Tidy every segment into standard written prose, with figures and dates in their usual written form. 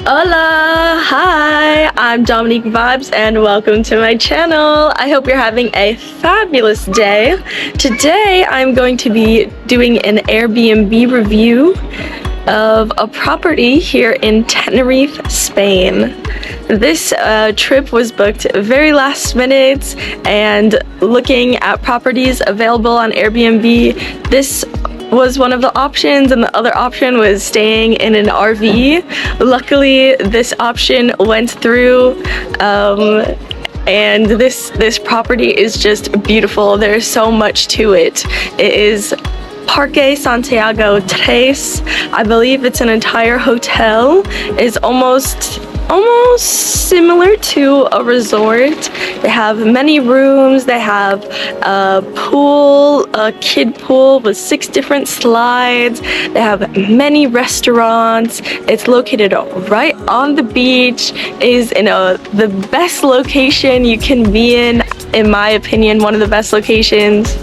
Hola! Hi! I'm Dominique Vibez and welcome to my channel. I hope you're having a fabulous day. Today I'm going to be doing an Airbnb review of a property here in Tenerife, Spain. This trip was booked very last minute, and looking at properties available on Airbnb, this was one of the options, and the other option was staying in an RV. Luckily, this option went through, and this property is just beautiful. There's so much to it. It is Parque Santiago Tres. I believe it's an entire hotel. It's almost similar to a resort. They have many rooms. They have a pool, a kid pool with 6 different slides. They have many restaurants. It's located right on the beach. It is in the best location you can be in my opinion. One of the best locations.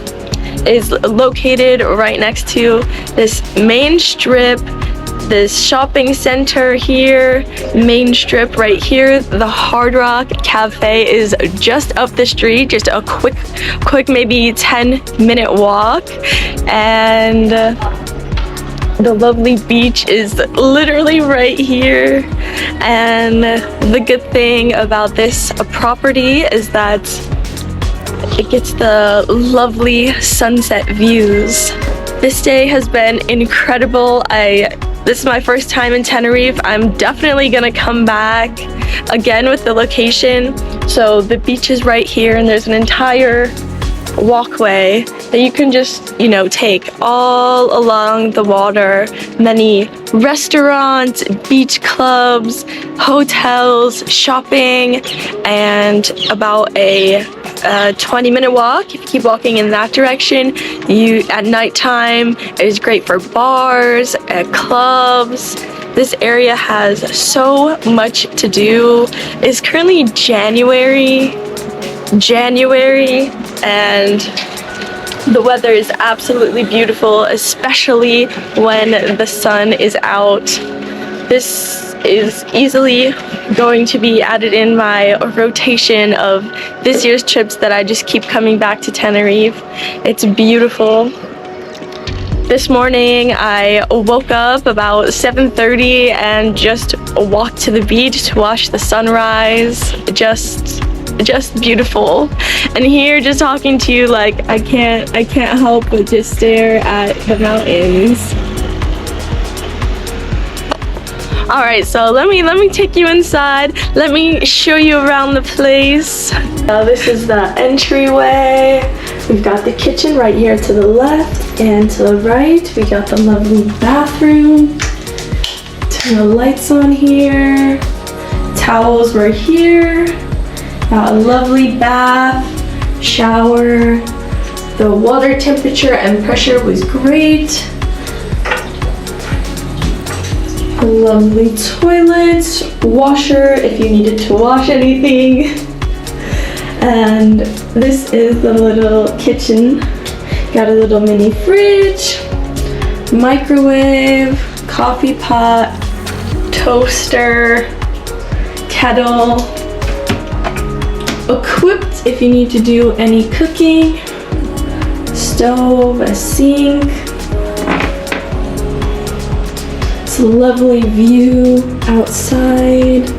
Is located right next to this main strip, this shopping center here, main strip right here. The Hard Rock Cafe is just up the street, just a quick maybe 10-minute walk, and the lovely beach is literally right here. And the good thing about this property is that it gets the lovely sunset views. This day has been incredible. This is my first time in Tenerife. I'm definitely gonna come back again with the location. So the beach is right here, and there's an entire walkway that you can just, take all along the water. Many restaurants, beach clubs, hotels, shopping, and about a 20-minute walk. If you keep walking in that direction, at nighttime, it is great for bars, clubs. This area has so much to do. It's currently January, and the weather is absolutely beautiful, especially when the sun is out. This is easily going to be added in my rotation of this year's trips that I just keep coming back to Tenerife. It's beautiful. This morning I woke up about 7:30 and just walked to the beach to watch the sunrise. Just beautiful. And here, just talking to you, like I can't help but just stare at the mountains. All right, so let me take you inside. Let me show you around the place. This is the entryway. We've got the kitchen right here to the left, and to the right we got the lovely bathroom. Turn the lights on here. Towels right here. Got a lovely bath, shower. The water temperature and pressure was great. A lovely toilet, washer if you needed to wash anything. And this is the little kitchen. Got a little mini fridge, microwave, coffee pot, toaster, kettle. Equipped if you need to do any cooking, stove, a sink. It's a lovely view outside.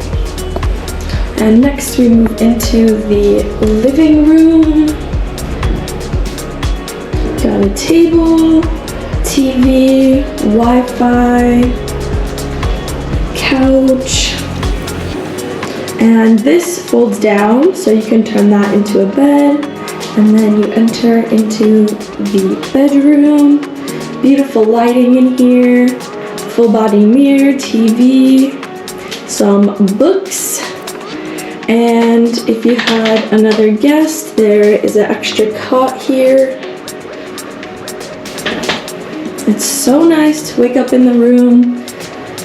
And next we move into the living room. Got a table, TV, Wi-Fi, couch. And this folds down, so you can turn that into a bed, and then you enter into the bedroom. Beautiful lighting in here, full body mirror, TV, some books, and if you had another guest, there is an extra cot here. It's so nice to wake up in the room,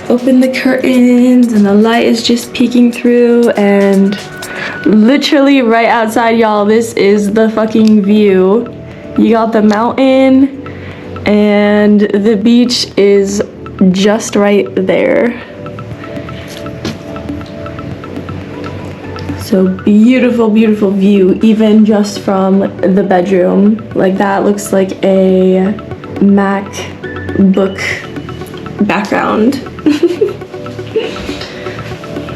open the curtains, and the light is just peeking through, and literally right outside, y'all, this is the fucking view. You got the mountain, and the beach is just right there. So beautiful, beautiful view, even just from the bedroom. Like that looks like a MacBook background.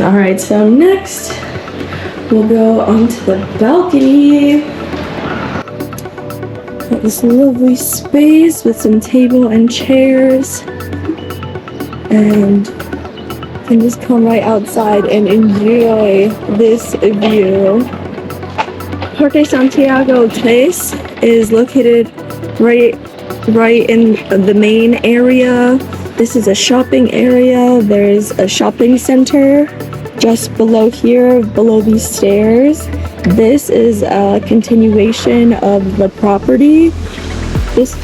All right, so next we'll go onto the balcony. Got this lovely space with some table and chairs, and you can just come right outside and enjoy this view. Parque Santiago Place is located right in the main area. This is a shopping area. There's a shopping center just below here, below these stairs. This is a continuation of the property. This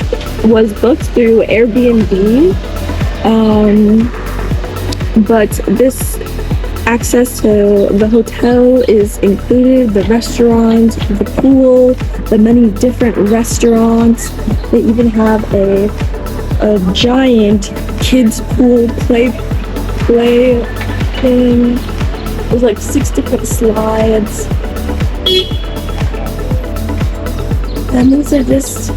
was booked through Airbnb, but this access to the hotel is included, the restaurant, the pool, the many different restaurants. They even have a giant kids pool play thing. There's like 6 different slides. And these are just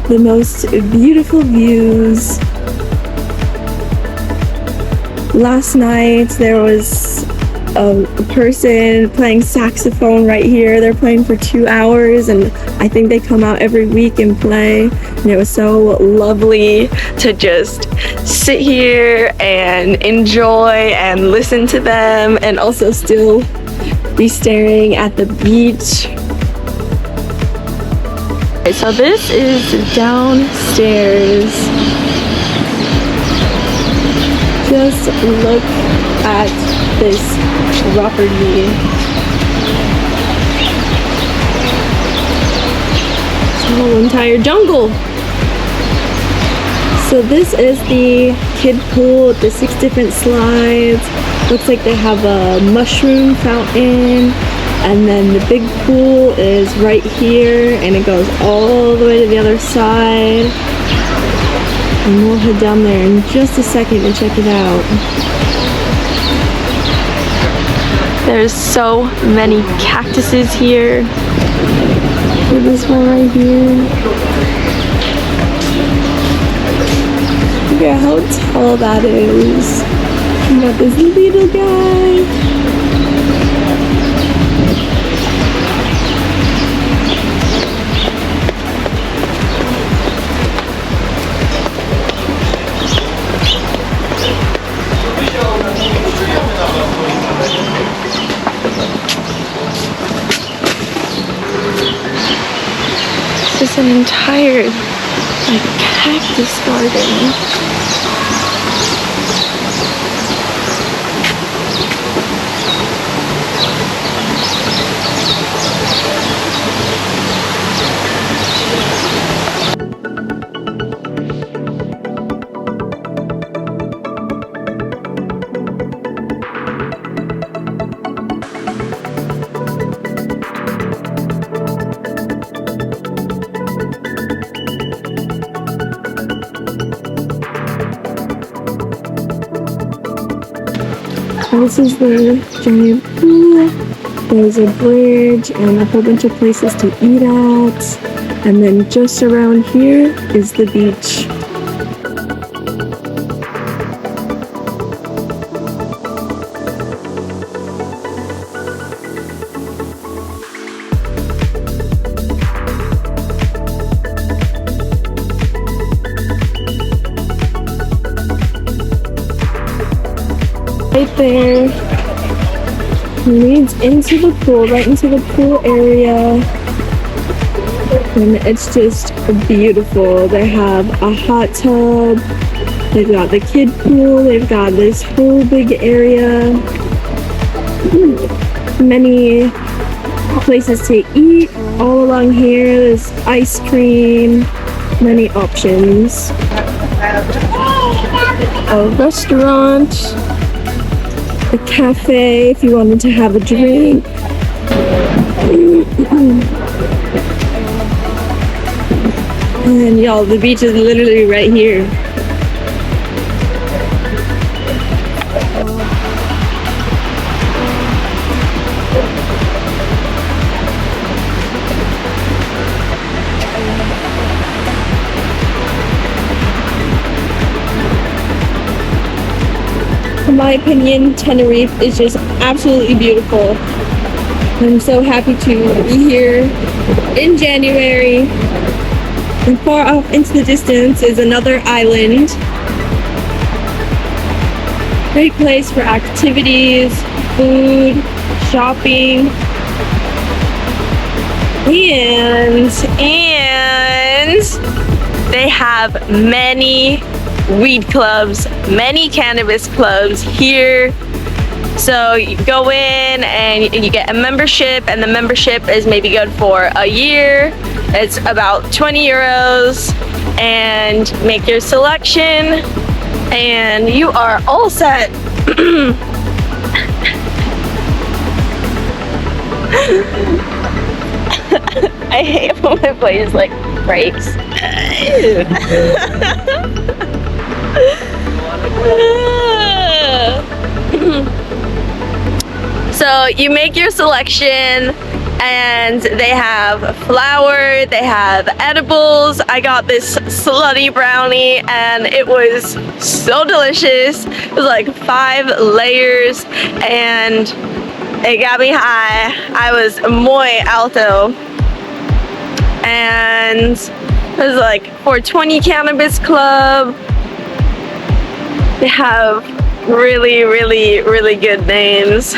the most beautiful views. Last night there was a person playing saxophone right here. They're playing for 2 hours, and I think they come out every week and play. And it was so lovely to just sit here and enjoy and listen to them, and also still be staring at the beach. Okay, so this is downstairs. Just look at this property. It's a whole entire jungle. So this is the kid pool with the 6 different slides. Looks like they have a mushroom fountain, and then the big pool is right here, and it goes all the way to the other side. And we'll head down there in just a second and check it out. There's so many cactuses here. Look at this one right here. Look at how tall that is. We got this little guy. This is an entire cactus garden. This is the giant pool. There's a bridge and a whole bunch of places to eat at. And then just around here is the beach. Right there leads into the pool, right into the pool area, and it's just beautiful. They have a hot tub, they've got the kid pool, they've got this whole big area, many places to eat all along here. There's ice cream, many options, a restaurant, a cafe if you wanted to have a drink. And y'all, the beach is literally right here. in my opinion, Tenerife is just absolutely beautiful. I'm so happy to be here in January. And far off into the distance is another island. Great place for activities, food, shopping, and they have many weed clubs, many cannabis clubs here. So you go in and you get a membership, and the membership is maybe good for a year. It's about 20 euros, and make your selection and you are all set. I hate when my plate is like breaks. So you make your selection, and they have flour, they have edibles. I got this slutty brownie and it was so delicious. It was like 5 layers and it got me high. I was muy alto. And it was like 420 Cannabis Club. They have really good names.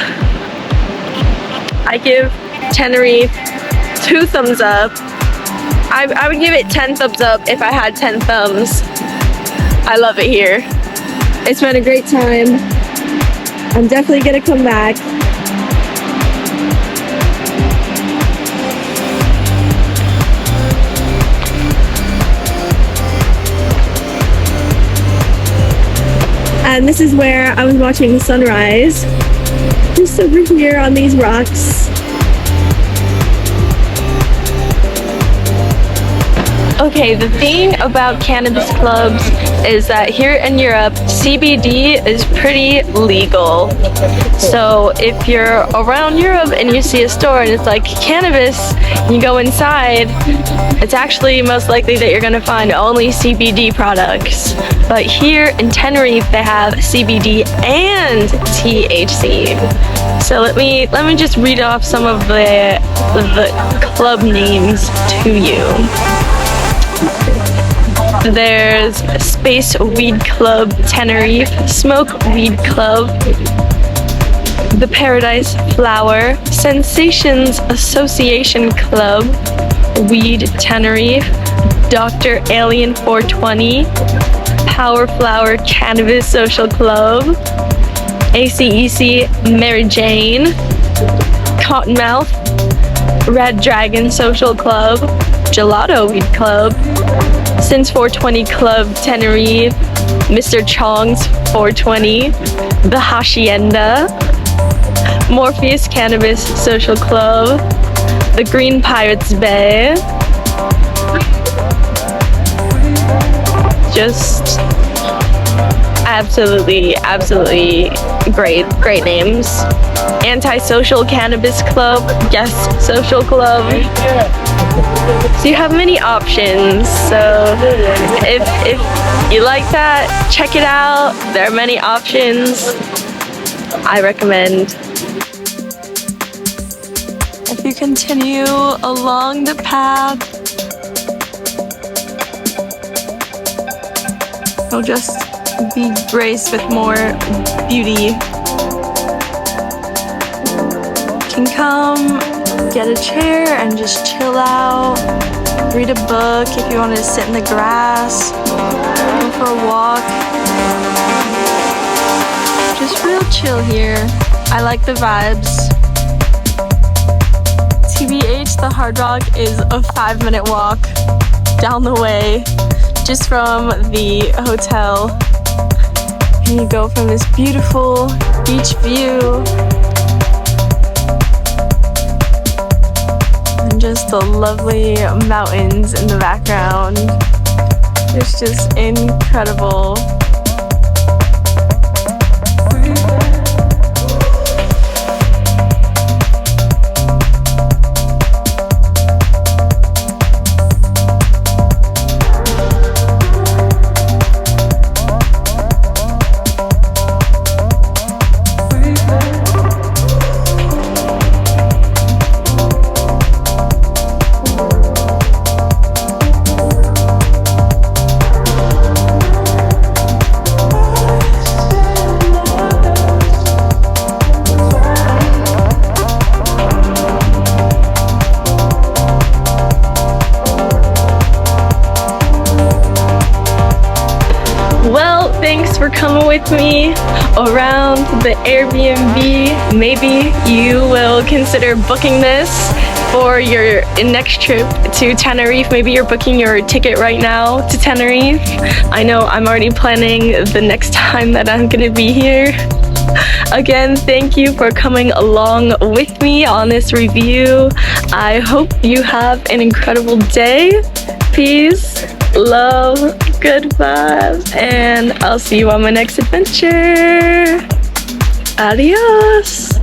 I give Tenerife 2 thumbs up. I would give it 10 thumbs up if I had 10 thumbs. I love it here. It's been a great time. I'm definitely gonna come back. And this is where I was watching the sunrise. Just over here on these rocks. Okay, the thing about cannabis clubs is that here in Europe, CBD is pretty legal. So if you're around Europe and you see a store and it's like cannabis, you go inside, it's actually most likely that you're gonna find only CBD products. But here in Tenerife, they have CBD and THC. So let me just read off some of the club names to you. There's Space Weed Club Tenerife, Smoke Weed Club, The Paradise Flower, Sensations Association Club, Weed Tenerife, Dr. Alien 420, Power Flower Cannabis Social Club, ACEC Mary Jane, Cottonmouth, Red Dragon Social Club, Gelato Weed Club, Since 420 Club Tenerife, Mr. Chong's 420, The Hacienda, Morpheus Cannabis Social Club, The Green Pirates Bay. Just absolutely great names. Antisocial Cannabis Club, Guest Social Club. So you have many options. So if you like that, check it out. There are many options. I recommend. If you continue along the path, you'll just be graced with more beauty. You can come, get a chair and just chill out, read a book if you want to sit in the grass, go for a walk. Just real chill here. I like the vibes. TBH, the Hard Rock is a 5-minute walk down the way just from the hotel. And you go from this beautiful beach view and just the lovely mountains in the background. It's just incredible. with me around the Airbnb. Maybe you will consider booking this for your next trip to Tenerife. Maybe you're booking your ticket right now to Tenerife. I know I'm already planning the next time that I'm gonna be here. Again, thank you for coming along with me on this review. I hope you have an incredible day. Peace, love, good vibes, and I'll see you on my next adventure. Adios.